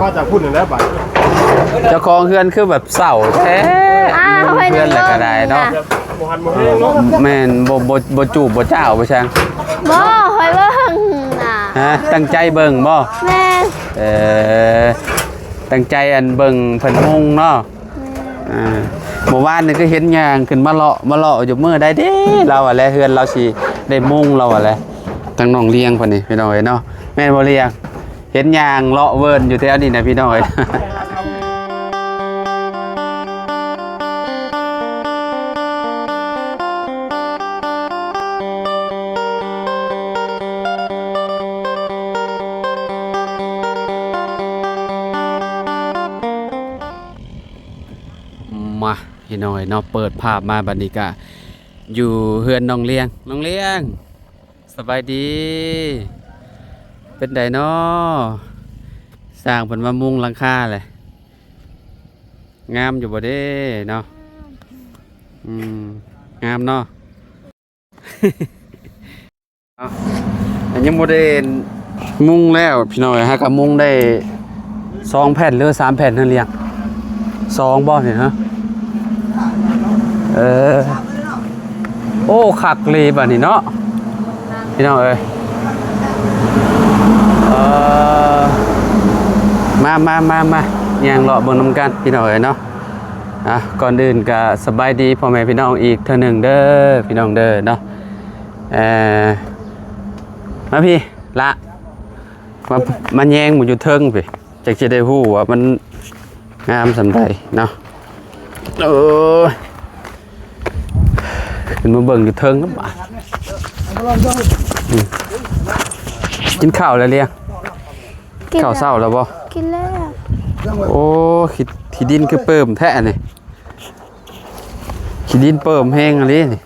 มาจากพุ่นแล้วบัดเจ้าของเฮือนคือแบบเศร้าแท้เฮือนอะไรก็ได้เนาะแม่นบ่จูบบ่เจ้าบ่ช่างบ่คอยเบิ่งน่ะฮะตั้งใจเบิ่งบ่แม่ตั้งใจอันเบิ่งเพิ่นมุงเนาะเมื่อวานนี่ก็เห็นย่างขึ้นมาเลาะอยู่มื้อใดเด้เราอะแลเฮือนเราสิได้มุงเราอะแลทั้งน้องเลี้ยงเพิ่นนี่พี่น้องเอ้ยเนาะแม่นบ่เลี้ยงเห็นย่างเลาะเวินอยู่แถวนี้นะพี่น้องเอ้ยมาพี่น้อยเนาะเปิดภาพมาบัดนี้ก็อยู่เฮือนน้องเลี้ยงสบายดีเป็นไดเนาะสร้างเพิ่นมามุงหลังคาเลยงามอยู่บ่เด้เนาะงามเนาะ อันยังบ่ได้มุงแล้วพี่น้อยฮะก็มุงได้2แผ่นหรือ3แผ่นนั่นเลี้ยง2บ่นี่ฮะโอ้คักเลยบัดนี้เนาะพี่น้องเอ้ยมาย่างเลาะเบิ่งนำกันพี่น้องเอ้ยเนาะก่อนอื่นก็สบายดีพ่อแม่พี่น้องอีกเทื่อหนึ่งเด้อพี่น้องเด้อเนาะมาพี่ละมันแยงหมูอยู่เทิงพี่จักสิได้ฮู้ว่ามันงามสำใดเนาะขึ้นมาเบิ่งอยู่เทิงแล้วบ่กินข้าวแล้วเลี้ยงข้าวเช้าแล้วบ่กินแล้วโอ้ขี้ดินคือเปิ่มแท้นี่ขี้ดินเปิ่มแห้งอะไรนี่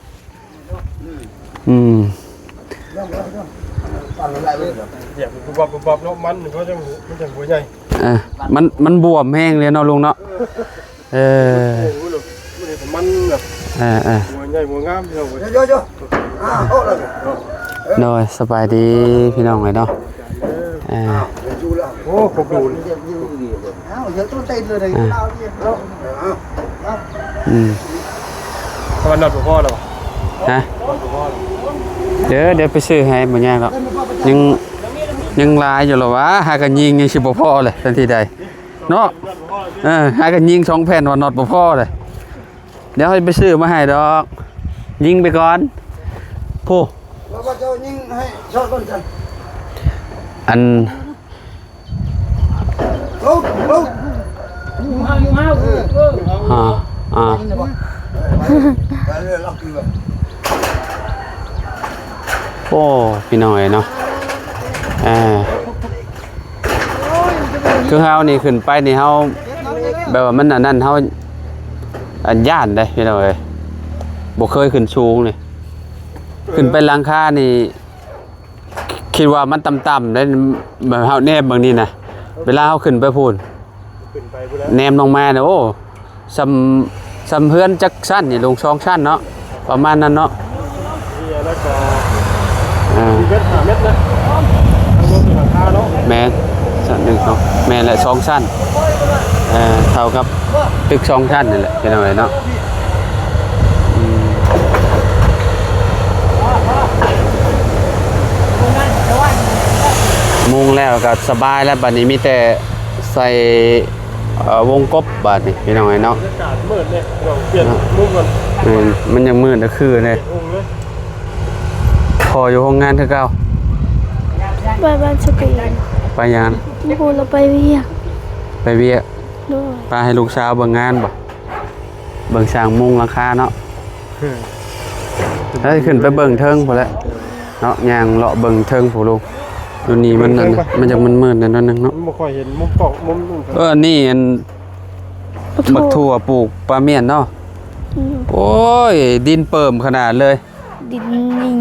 เดี๋ยวบบเนาะมันเขาจะหัวใหญ่มันบวมแห้งเลยเนาะลุงเนาะมันแบบหัวใหญ่หัวงามพี่น้องโดยสบายดีพี่น้องเลยเนาะโอ้ขอบคุณมันนอดพ่อหรอฮะเดี๋ยวไปซื้อให้บ่ยากหรอกยังลายอยู่หรอวะหากันยิงยังสิบ่พอเลยทันทีใดเนาะหากันยิง2แผ่นว่านอดบ่พอเลยเดี๋ยวให้ไปซื้อมาให้ดอกยิงไปก่อนผู้แล้วก็จะยิงให้ช็อตก่อนกันอันโอ้พี่น้อยเนาะคือเฮานี่ขึ้นไปนี่เฮาแบบว่ามันนั่นเฮาอันย่านได้พี่น้อยบ่เคยขึ้นสูงนี่ขึ้นไปหลังคานี่คิดว่ามันต่ำๆได้แบบเฮาแนบบางนี้นะเวลาเฮาขึ้นไปพูนแนมลงมาเนี่ยโอ้ซ้ำเฮือนจักชั้นนี่ลง2ชั้นเนาะประมาณนั้นเนาะเมตร5 เมตรนะทั้งหมดหลังคาเนาะแม่ชั้น1 2แม่และ2ชั้นเท่ากับตึก2ชั้นนี่แหละเป็นอะไรเนาะมุงแล้วก็สบายแล้วบัดนี้มีแต่ใส่วงกบบัดนี้พี่น้องไอ้เนาะอากาศมืดเนี่ยเราเปลี่ยนมุมก่อนมันยังมืดก็คือเนี่ยพออยู่ห้องงานเท่าเก่าไปบ้านสกรีนไปงานพูดเราไปเวียกไปให้ลูกสาวเบิ่งงานบ่เบิ่งสร้างมุงหลังคาเนาะแล้วขึ้นไปเบิ่งเทิงพอแล้วเนาะย่างเลาะเบิ่งเทิงผู้ลูกตัวนี้มันนั่นมันจะมืดๆนั่นนึงเนาะไม่ค่อยเห็นมุมกล่องมุมนู่นนี่อันบักถั่วปลูกปลาเมี่ยนเนาะโอ้ยดินเปิ่มขนาดเลยดินนี่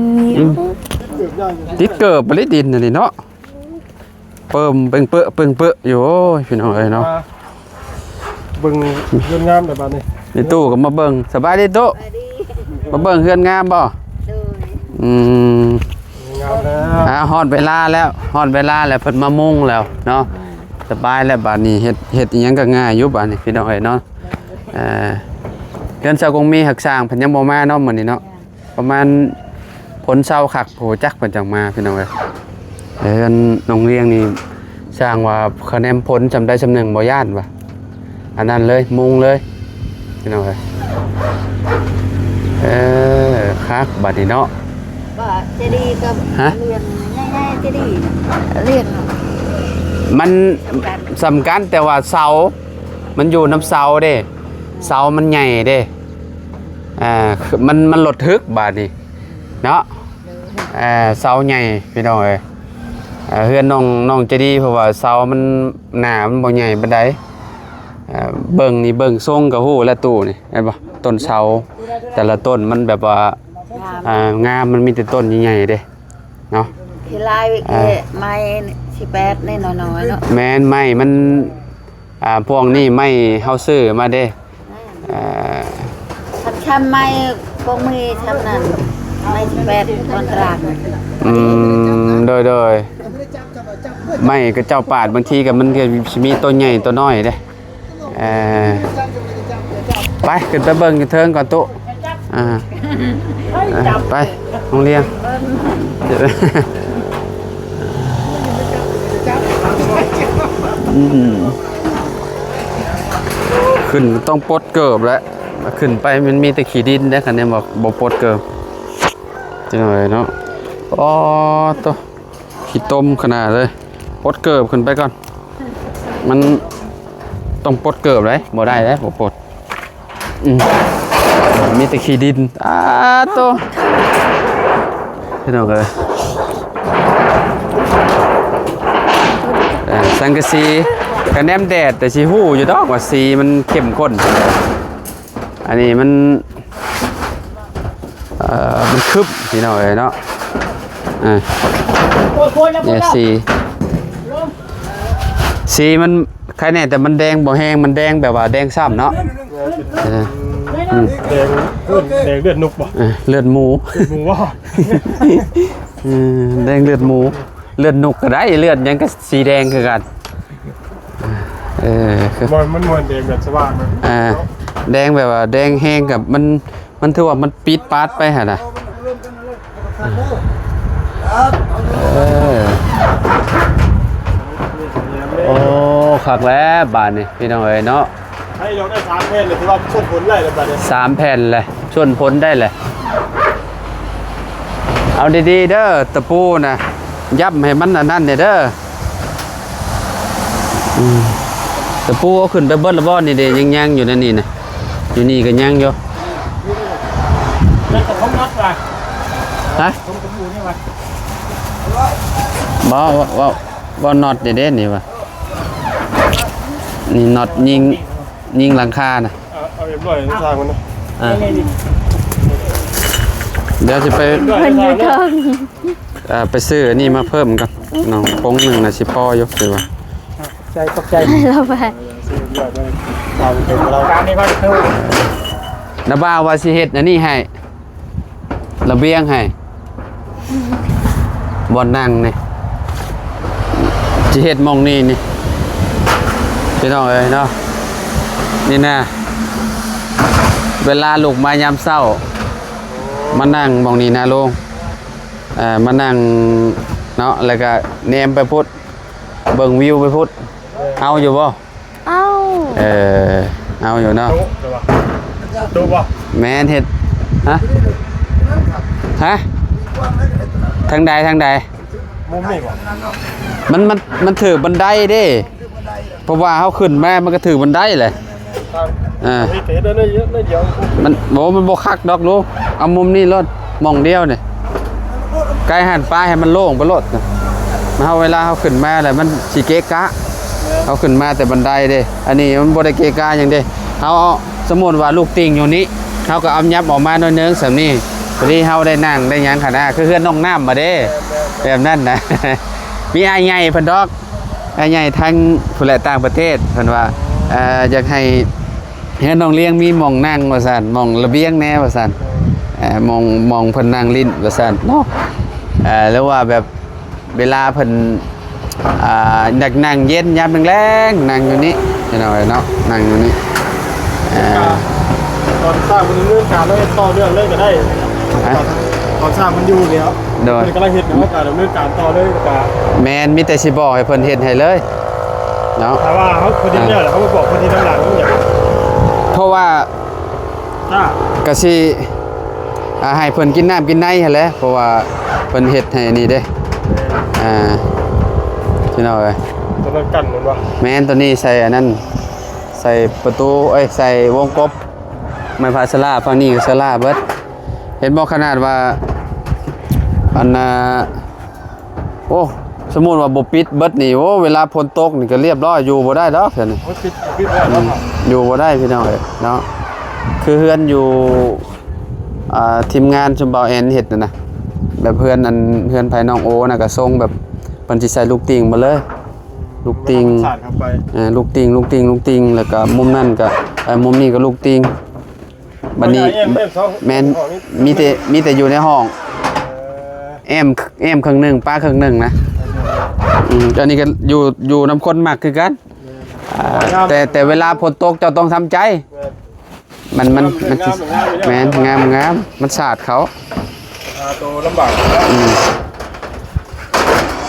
ติดเกิบไปเลยดินนี่เนาะเปิ่มเปื้ออยู่โอ้ยพี่น้องเอ้ยเนาะเบิ่งเฮือนงามแต่บัดนี้ในตู้ก็มาเบิ่งสบายดีตู้มาเบิ่งเฮือนงามบ่งามแล้วฮอดเวลาแล้วเพิ่นมามุงแล้วเนาะ สบายแล้วบาดนี้เฮ็ดอีหยังก็ง่ายอยู่บาดนี้พี่น้องเอ้ยเนาะเดือนเช้าคงมีหักสร้างเพิ่นยังบ่มาเนาะมื้อนี้เนาะประมาณผลเช้าคักโหจักเพิ่นจังมาพี่น้องเอ้ยเดือนน้องเลี้ยงนี่สร้างว่าคะแนนผลจำได้จำหนึ่งบ่ย่านว่ะอันนั้นเลยมุงเลยพี่น้องเอ้ยคักบาดนี้เนาะ บ่เจดีย์กับ ฮะ เรียนง่ายๆเจดีย์เรียน มันสำคัญแต่ว่าเสามันอยู่น้ำเสาเด้เสามันใหญ่เด้มันหลดทึกบาดนี้เนาะเสาใหญ่พี่น้องเอ้ยเฮือนน้องจะดีเพราะว่าเสามันหนามันบ่ใหญ่ปานใดเบิ่งนี่เบิ่งทรงก็ฮู้แล้วตู้นี่เห็นบ่ต้นเสาแต่ละต้นมันแบบว่างามมันมีแต่ต้นใหญ่ๆเด้เนาะ ที่ลายแค่ไม้18น้อยๆเนาะ แม่นไม้มันพวกนี้ไม้เฮาซื้อมาเด้ช้ำไม้พวกมีช้ำนั้นไม้18ตอนกลาง โดยไม่ก็เจ้าปาดบางทีกับมันก็มีตัวใหญ่ตัวน้อยเด้ไปขึ้นไปเบิ่งอยู่เทิงก่อนตุ๊ไปโรงเรียนขึ้นต้องปลดเกิบแล้วขึ้นไปมันมีแต่ขี้ดินได้คันนี้บอกบ่ปลดเกิบจังเลยเนาะอ๋อตัวขี้ต้มขนาดเลยปลดเกิบขึ้นไปก่อนมันต้องปลดเกิบเลยบ่ได้แล้วบ่ปลดมีแต่ขี้ดินตัวพี่น้องเลยสังกะสีกระแนมแดดแต่สีหู้อยู่ดอกว่าสีมันเข้มข้นอันนี้มันคึบพี่น้องเลยเนาะเนี่ยสีมันใครแน่แต่มันแดงบ่แห้งมันแดงแบบว่าแดงซ้ำเนาะแดงเลือดนุกบ่เลือดหมูว่าแดงเลือดหมูเลือดนุกก็ได้เลือดยังก็สีแดงคือกันมันมวนแดงแบบสว่างแดงแบบว่าแดงแห้งกับมันถือว่ามันปิดปาดไปฮะนะโอ้ขักแล้วบาทนี่พี่น้องเอ๋ยเนาะให้เราได้3แผ่นเลยที่ว่าชนผลได้เลยบาทนี้3แผ่นเลยชนพ้นได้เลยเอาดีๆเด้อตะปูนะยับให้มันนั่นเนี่ยเด้อตะปูเอาขึ้นไปเบิ้ลละบ้อนนี่เด้ยังอยู่นั่นนี่นะอยู่นี่ก็ยังอยู่แล้วก็ผมนัดไปฮะผมตะปูนี่ไปบ่น็อตเด้นี่วะนี่น็อตยิงหลังคานะเอาเรียบร้อยสร้างมันนะเดี๋ยวจะไปมันอยู่เทิง ไปซื้อนี่มาเพิ่มกันน้องปงหนึ่งนะสิพ่อยกเลยว่ะใจตกใจเราไปเราเป็นเราการนี้ว่าคือนาบ่าวว่าสิเฮ็ดอันนี้ให้ระเบียงให้บ่นั่งนี่สิเฮ็ดมองนี่พี่น้องเอ้ยเนาะนี่นะเวลาลูกมายามเช้ามานั่งมองนี่นะลุงมานั่งเนาะแล้วก็แนมไปพุทธเบิ่งวิวไปพุทธเอาอยู่บ่เอาเอาอยู่เนาะดูบ่แม่นเฮ็ดฮะทางใดมุมนี่บ่มันถือบันไดเด้เพราะว่าเฮาขึ้นมามันก็ถือบันไดแหละมีเตะได้เยอะได้เยอะมันบ่คักดอกลูกเอามุมนี้รถมองเดียวนี่ไกลหันป้ายให้มันโล่งไปรถมาเวลาเฮาขึ้นมาแล้วมันสิเกะกะเฮาขึ้นมาแต่บันไดเด้อันนี้มันบ่ได้เกะกะหยังเด้เฮาสมมุติว่าลูกติ่งอยู่นี้เฮาก็เอายับออกมาหน่อยนึงซำนี้พอดีเฮาได้นั่งได้หยังคั่นน่ะคือเฮือนน้องน้ำมาเด้แบบนั้นนะมีอ้ายใหญ่เพิ่นดอกอ้ายใหญ่ทางผู้แลต่างประเทศเพิ่นว่าอยากให้เฮือนน้องเลี้ยงมีหม่องนั่งว่าซั่นหม่องระเบียงแน่ว่าซั่นมองเพิ่นนั่งลิ้นว่าซั่นเนาะแล้วว่าแบบเวลาเพิ่น ดักนั่งเย็นยามแรงๆนั่งอยู่นี่พี่น้องเนาะนั่งอยู่นี่ ตอนสร้างมันเรื่องการแล้วต่อเรื่องเล่นก็ได้ตอนสร้างมันอยู่แล้ว โดย มันกำลังเห็นว่าการดำเนินการต่อเลยกับ แมนมีแต่สิบอกให้เพิ่นเฮ็ดให้เลยเนาะ แต่ว่าเขาคนที่เนี่ยเขามาบอกคนที่ด้านหลังอย่าง เพราะว่า ถ้า ก็สิให้เพิ่นกินน้ำกินในหั่นแหละเพราะว่าเพิ่นเฮ็ดให้นี่เด้พี่น้องเอ้ย ตอนนั้นกันเหมือนว่า แม่นตัวนี้ใส่อันนั้นใส่ประตูใส่วงกบไม้พาสลาฝั่งนี้ก็สลาเบิดเห็นบ่ขนาดว่าอันโอ้สมมุติว่าบ่ปิดเบิดนี่โอ้เวลาฝนตกนี่ก็เรียบร้อยอยู่บ่ได้ดอกซั่นนี่ เขาปิดแล้วครับ อยู่บ่ได้พี่น้องเอ้ยเนาะคือเฮือนอยู่ทีมงานชุมเบาแอนเฮ็ดนะแบบเพื่อนอันเพื่อนภายน้องโอน่ะก็ส่งแบบเพิ่นสิใส่ลูกติ่งมาเลยลูกติ่ง สาดเข้าไป ลูกติงแล้วก็มุมนั่นก็มุมนี้ก็ลูกติงบัดนี้แม่นมีแต่อยู่ในห้องแอมครึ่งหนึงป้าครึ่งหนึงนะอันนี้ก็อยู่น้ำคนมากคือกันแต่เวลาฝนตกเจ้าต้องทำใจมันแม่นงามมันสาดเขา ตัวลำบาก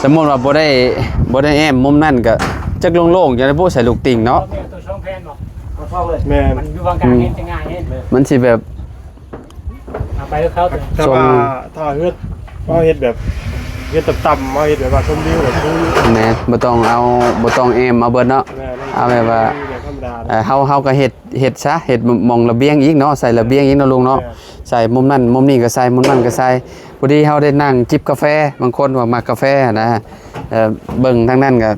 สมมุติว่าบ่ได้แอมมุมนั่นก็จักโล่งๆอย่าได้บ่ใส่ลูกติงเนาะ ตัวช่องแพนบอกตัวช่องเลย แม่ มันอยู่บางกลางเห็นจะง่ายเห็น มันสิแบบ เอาไปแล้วเขาตัว แต่ว่าถ้าเฮ็ดว่าเฮ็ดแบบเฮ็ดต่ำๆมาเฮ็ดแบบว่าชมวิวแบบนี้ แม่นบ่ต้องแอมเอาเบิดเนาะ เอาแบบว่า ธรรมดา เฮาก็เฮ็ดซะเฮ็ดหมองระเบียงอีกเนาะใส่ระเบียงอีกเนาะลุงเนาะใส่มุมนั้นมุมนี้ก็ใส่มุมนั้นก็ใส่พอดีเฮาได้นั่งจิบกาแฟบางคนว่ามักกาแฟนะเบิ่งทางนั้นก็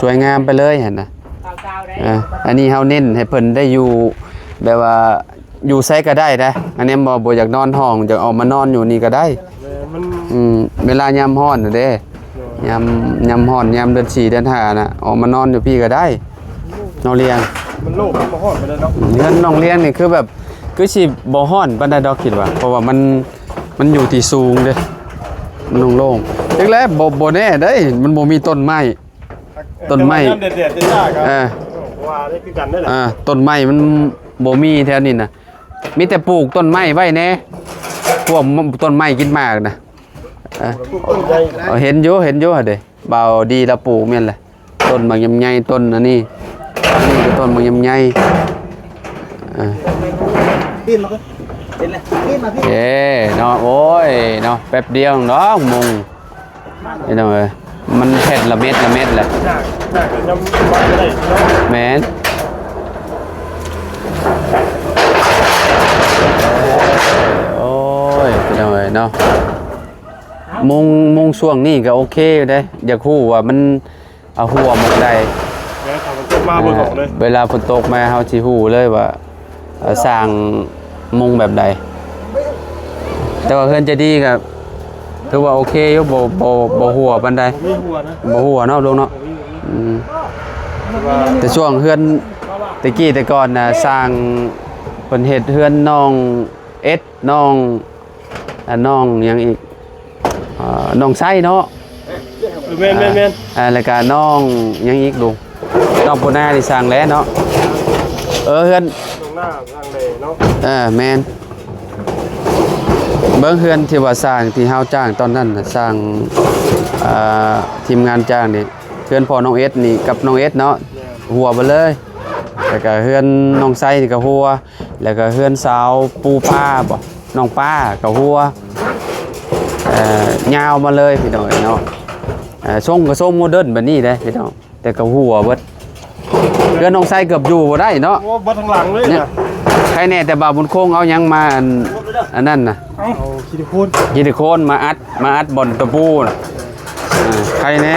สวยงามไปเลยหั่นน่ะ เก้าได้ อันนี้เฮาเน้นให้เพิ่นได้อยู่แบบว่าอยู่ไสก็ได้นะอันนี้บ่อยากนอนห้องอยากออกมานอนอยู่นี่ก็ได้ มัน เวลายามร้อนน่ะเด้ยามร้อนยามเดือน4เดือน5น่ะออกมานอนอยู่พี่ก็ได้น้องเลี้ยง มันโลกมันมาฮอดไปแล้วเนาะ เงินน้องเลี้ยงนี่คือแบบคือสิบ่ฮ้อนปานใดดอกคิดว่าเพราะว่ามันอยู่ที่สูงเด้มันโล่งๆเล็กแล้วบ่แน่เด้มันบ่มีต้นไม้ต้นไม้ เด็ดๆจ้าครับว่าได้คือกันได้แหละ ต้นไม้มันบ่มีแถวนี้น่ะมีแต่ปลูกต้นไม้ไว้แน่พวกต้นไม้กินมากนะเห็นอยู่หั่นเด้เบาดีละปลูกแม่นแหละต้นบางยำใหญ่ต้นอันนี้ก็ต้นบางยำใหญ่ปีนมาก็เห็นเลยปีนมาพี่ เนาะโอ้ยเนาะแป๊บเดียวเนาะมุงนี่เนาะมันเผ็ดละเม็ดแหละ จ้าก็ยังว่าได้เนาะ แม่นโอ้ยเนาะมุงช่วงนี้ก็โอเคอยู่เด้อยากฮู้ว่ามันเอาหัวมันได้ แล้วถ้ามันตกมาบ่บอกเลย เวลาฝนตกมาเฮาสิฮู้เลยว่าสร้างมุงแบบใดแต่ว่าเพิ่นจะดีก็ถือว่าโอเคอยู่บ่หัวปานใด มีหัวนะ บ่หัวเนาะลุงเนาะแต่ช่วงเฮือนตะกี้แต่ก่อนน่ะสร้างเพิ่นเฮ็ดเฮือนน้องเอ็ดน้องน้องหยังอีกน้องไส้เนาะ แม่น แล้วก็น้องหยังอีกลุงน้องปูนาที่สร้างแล้วเนาะเฮือน ตรงหน้าทางเลยเนาะ แมนเบิ้งเฮือนที่ว่าสร้างที่เฮาจ้างตอนนั้นน่ะสร้างทีมงานจ้างนี่เฮือนพ่อน้องเอสนี่กับน้องเอสเนาะหัวไปเลยแล้วก็เฮือนน้องไส้นี่ก็หัวแล้วก็เฮือนสาวปูป้าบ่น้องป้าก็หัวยาวมาเลยพี่น้องเนาะทรงก็ทรงโมเดิร์นแบบนี้เด้พี่น้องแต่ก็หัวเบิดเฮือนน้องไส้เกือบอยู่บ่ได้เนาะ โอ้บ่ทางหลังเลยนะ ใครแน่แต่บ่าวบุญโค้งเอายังมาอันนั้นน่ะ เอาคิดพูด ยินโคนมาอัดบนตะปูน่ะใครแน่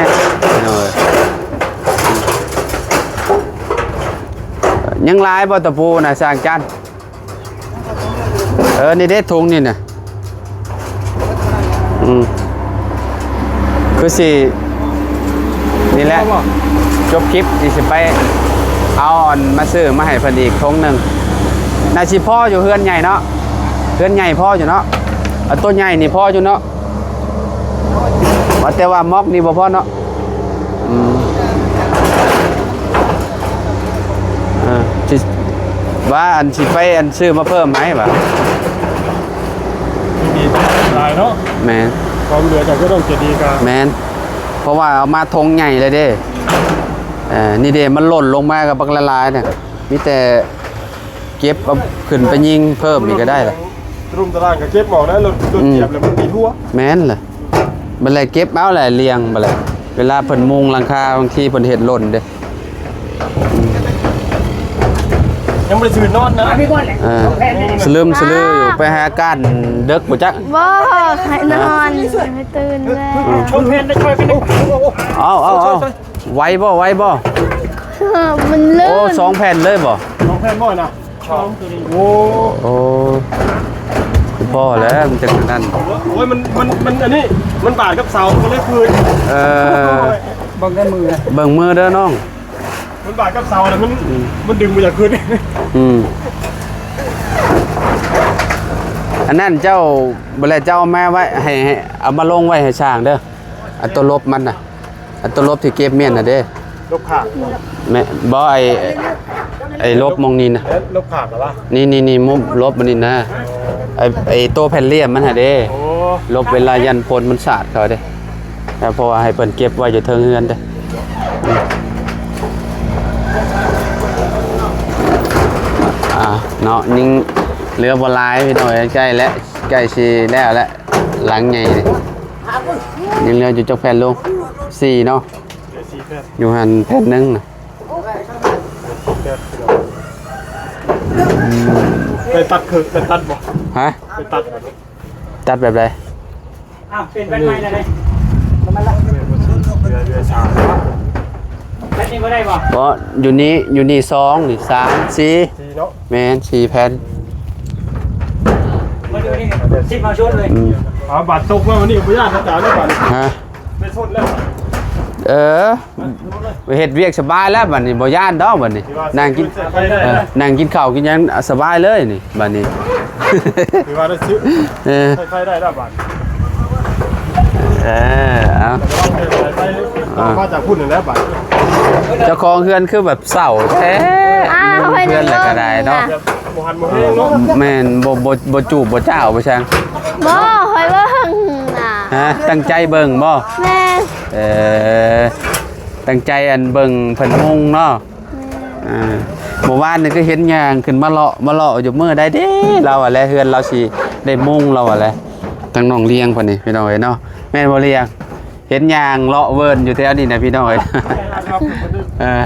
ยังลายบ่ตะปูน่ะสร้างจันนี่เด็ดถุงนี่น่ะคือสินี่แหละจบคลิปสิไปเอาอ่อนมาซื้อมาให้เพิ่นอีกถุงหนึงน่าสิพ่ออยู่เฮือนใหญ่เนาะเฮือนใหญ่พ่ออยู่เนาะตัวใหญ่นี่พ่ออยู่เนาะว่าแต่ว่ามอกนี่บ่พ่อเนาะ ว่าอันสิไปอันซื้อมาเพิ่มไหมบ่ ดีหลายเนาะ แม่น ความเหลือจากก็ต้องจะดีกัน แม่นเพราะว่าเอามาทงใหญ่เลยเด้นี่เด้มันหล่นลงมากับบักละลายเนี่ยมีแต่เก็บเอาขึ้นไปยิงเพิ่มอีกก็ได้ล่ะ รุ่มตารางกับเก็บหมอกนะรถเหยียบแล้วมันมีทั่ว แม่นล่ะบัดเลยเก็บเอาแหละเรียงบัดเลยเวลาเพิ่นมุงหลังคาบางทีเพิ่นเฮ็ดหล่นเด้ ยังไม่ได้ซื้อนอนนะ พี่ก้อนเลย สลืมสลืออยู่ไปหาการเด็กบ่จัก บ่ให้นอนให้ตื่นแล้ว ชมเพนได้ช่วยกัน เอาไว้บ่มันลื่ โอ้ น สองแผ่นเลยบ่ น้องแพนบ่อยนะชอบโอ้ โอ้พอแล้วมันจะขนาดนั้น โอ้ยมันอันนี้มันบาดกับเสามันเลยคืน บังกันมือ เบิ่งมือเด้อน้อง มันบาดกับเสาแล้วมันดึงมาจากคืน อันนั้นเจ้าบ่แลเจ้าแม่ไว้ให้เอามาลงไว้ให้ช่างเด้ออันตัวลบมันน่ะอันตัวลบที่เก็บเมียนน่ะเด้ ลบขาด แม่บ่ไอ้ลบมองนี่นะ ลบขาดเหรอวะ นี่มุมลบมันนี่นะไอ้ตัวแผ่นเลี่ยมมันน่ะเด้ โอ้ ลบเวลายันพลมันสาดเขาเด้แต่เพราะว่าให้เพิ่นเก็บไว้อยู่เทิงเฮือนเด้เนาะยิงเรือบ่หลายพี่น้อยใกล้แล้วใกล้สิแล้วแหละหลังใหญ่นี่ยังเหลืออยู่จักแผ่นลง4เนาะอยู่หั่นแผ่นนึงน่ะ ไปตัดคือไปตัดบ่ ฮะ ไปตัด ตัดแบบใด อ้าวเป็นแบบใหม่เลย เรือสาม แบบนี้ก็ได้ป่ะ บ่อยู่นี่2นี่3 สีเนาะ 4แม่น4แผ่น มาดูนี่สิบมาชนเลย บาดตกว่าวันนี้พยาธิอาจารย์ได้บาด ฮะ ไม่สดแล้ว ไปเฮ็ดเวียกสบายแล้วบัดนี้บ่ย่านดอกบัดนี้นั่งกินนั่งกินข้าวกินหยังสบายเลยนี่บัดนี้ คือว่าได้ซื้อ ใครได้ได้บาด เอา มาจากพุ่นแล้วบาด เจ้าของเฮือนคือแบบเศร้าแท้เพื่อนอะไรก็ได้เนาะ โมฮันโมเฮงเนาะ แม่นบ่จูบบ่เจ้าบ่ช่าง บ่คอยเบิ่งน่ะ ฮะตั้งใจเบิ่งบ่ แม่ ตั้งใจอันเบิ่งเพิ่นมุงเนาะเมื่อวานนี่ก็เห็นย่างขึ้นมาเลาะอยู่มื้อใดเด้เราอะแลเฮือนเราสิได้มุงเราอะแลทั้งน้องเลี้ยงพุ่นนี่พี่น้องเอ้ยเนาะแม่นบ่เลี้ยงเห็นย่างเลาะเวิร์นอยู่แถวนี้นะพี่น้องเอ้ย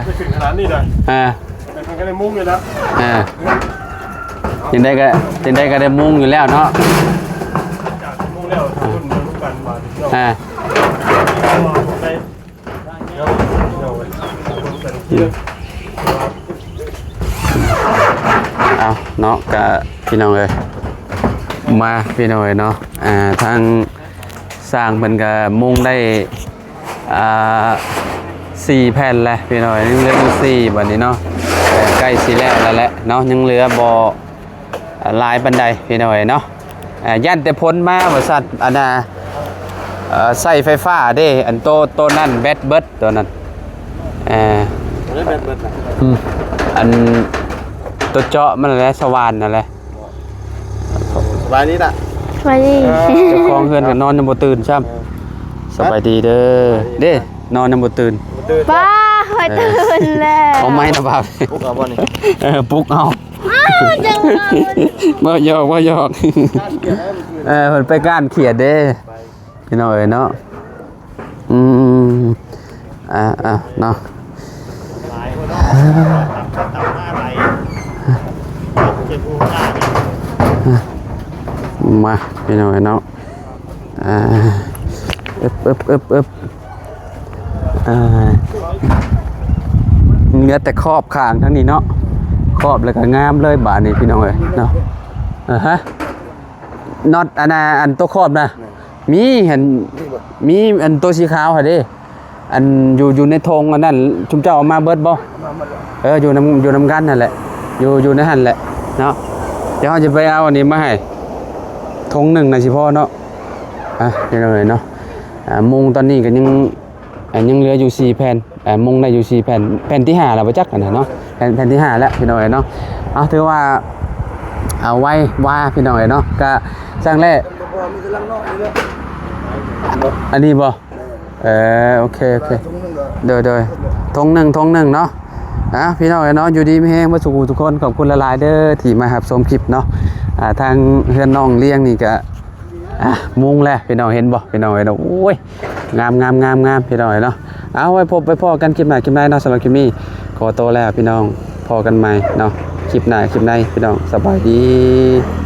ไปถึงขนาดนี้เลยมันก็ได้มุ้งเลยนะ ยังได้ก็ได้มุงอยู่แล้วเนาะ จากมุ้งแล้วคุณมาลุกกันมาถึงเราไปเดี๋ยวเอาเนาะกับพี่น้องเลยมาพี่น้องเลยเนาะทางสร้างเพิ่นก็มุงได้4แผ่นแล้วพี่น้อยยังเหลืออยู่4บัดนี้เนาะใกล้สิแล้วแหละเนาะยังเหลือบ่ลายบันไดพี่น้อยเนาะย่านแต่พ้นมาว่าซั่นอันน่ะใส่ไฟฟ้าเด้อันโตนั่นแบตเบิดตัวนั้นได้แบตเบิดนะ อันตัวเจาะมันแหละสว่านนั่นแหละ สบายนี้ล่ะ ไปดิ เจ้าของเฮือนก็นอนยังบ่ตื่นซ้ำสบายดีเด้อเด้นอนยังบ่ตื่น ป้าคอยตื่นแล้ว เอาไม้นะบ่าว ปุ๊กเอาบ่นี่ ปลุกเอา จังว่า บ่หยอกเพิ่นไปก้านเขียดเด้พี่น้องเอ้ยเนาะเนาะมาพี่น้องเอ้ยเนาะอึบเนื้อแต่ครอบข้างทั้งนี้เนาะครอบแล้วก็งามเลยบาดนี้พี่น้องเอ้ยเนาะน็อตอันตัวครอบนะมีเห็นมีอันตัวสีขาวค่ะดิอันอยู่ในธงอันนั้นชุมเจ้าเอามาเบิดบ่อยู่น้ำกันนั่นแหละอยู่ในหั่นแหละเนาะเดี๋ยวเราจะไปเอาอันนี้มาให้ธงหนึ่งนะสิพ่อเนาะนี่เลยเนาะมุงตอนนี้ก็ยังเหลืออยู่4แผ่นมุงได้อยู่4แผ่นที่5แล้วบ่จักกันนะเนาะ แผ่นที่5แล้วพี่น้องเนาะเอาถือว่าเอาไว้ว่าพี่น้องเนาะก็สร้างแรกอันนี้บ่โอเคโดยทงหนึ่งเนาะพี่น้องเนาะอยู่ดีมีแฮงบ่สุขทุกคนขอบคุณหลายๆเด้อที่มารับชมคลิปเนาะทางเฮือนน้องเลี้ยงนี่ก็มุงแล้วพี่น้องเห็นบ่พี่น้องเนาะโอ้ยงามพี่น้องเนาะเอาไว้พบไปพ่อกันคลิปหน้าเนาะสำหรับคลิปนี้ขอตัวแล้วพี่น้องพอกันใหม่เนาะคลิปหน้าพี่น้องสบายดี